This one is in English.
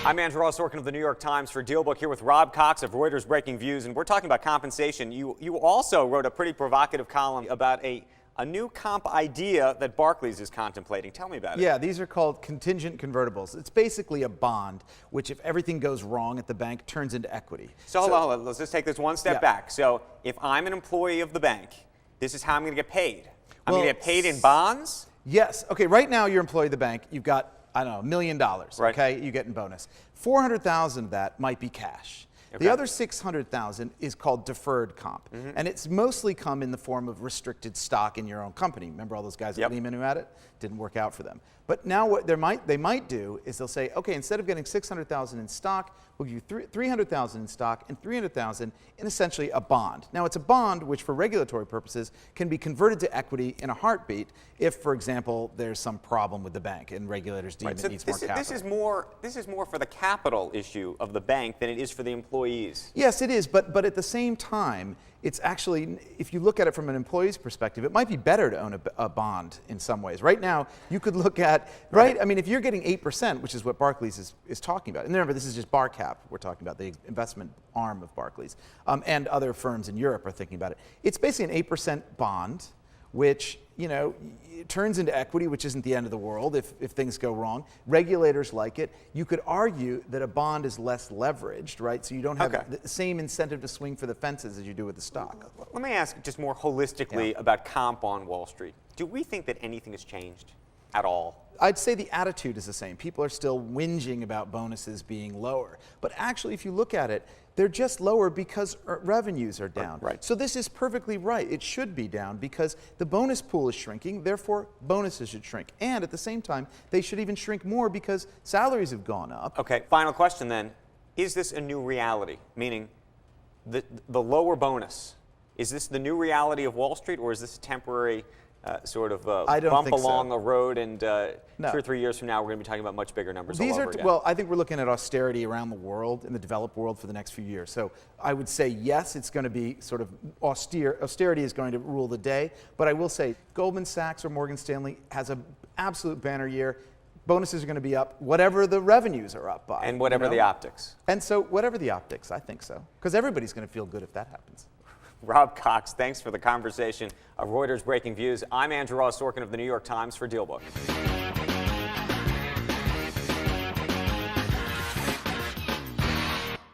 I'm Andrew Ross Sorkin of the New York Times for DealBook, here with Rob Cox of Reuters Breaking Views, and we're talking about compensation. You also wrote a pretty provocative column about a new comp idea that Barclays is contemplating. Tell me about it. Yeah, these are called contingent convertibles. It's basically a bond, which if everything goes wrong at the bank, turns into equity. So hold on. Let's just take this one step back. So if I'm an employee of the bank, this is how I'm going to get paid. I'm going to get paid in bonds? Yes. Okay, right now you're an employee of the bank. You've got, I don't know, $1 million, right. Okay? You get in bonus. 400,000 of that might be cash. Okay. The other 600,000 is called deferred comp, and it's mostly come in the form of restricted stock in your own company. Remember all those guys at Lehman who had it? Didn't work out for them. But now what they might do is they'll say, okay, instead of getting 600,000 in stock, we'll give you 300,000 in stock and 300,000 in essentially a bond. Now it's a bond which, for regulatory purposes, can be converted to equity in a heartbeat if, for example, there's some problem with the bank and regulators deem it needs more capital. This is more for the capital issue of the bank than it is for the employees. Yes, it is, but at the same time, it's actually, if you look at it from an employee's perspective, it might be better to own a bond in some ways. Right now, you could look at, right? I mean, if you're getting 8%, which is what Barclays is talking about, and remember, this is just BarCap we're talking about, the investment arm of Barclays, and other firms in Europe are thinking about it. It's basically an 8% bond, which, you know, turns into equity, which isn't the end of the world if things go wrong. Regulators like it. You could argue that a bond is less leveraged, right? So you don't have the same incentive to swing for the fences as you do with the stock. Let me ask just more holistically about comp on Wall Street. Do we think that anything has changed at all? I'd say the attitude is the same. People are still whinging about bonuses being lower. But actually, if you look at it, they're just lower because revenues are down. Right. So this is perfectly right. It should be down because the bonus pool is shrinking, therefore bonuses should shrink. And at the same time, they should even shrink more because salaries have gone up. Okay, final question then. Is this a new reality? Meaning the lower bonus, is this the new reality of Wall Street, or is this a temporary sort of bump along the road, and 2 or 3 years from now we're going to be talking about much bigger numbers all over again? Well, I think we're looking at austerity around the world, in the developed world, for the next few years. So I would say yes, it's going to be sort of austere. Austerity is going to rule the day. But I will say Goldman Sachs or Morgan Stanley has an absolute banner year. Bonuses are going to be up, whatever the revenues are up by. And whatever the optics. And so whatever the optics, I think so. Because everybody's going to feel good if that happens. Rob Cox, thanks for the conversation of Reuters Breaking Views. I'm Andrew Ross Sorkin of the New York Times for DealBook.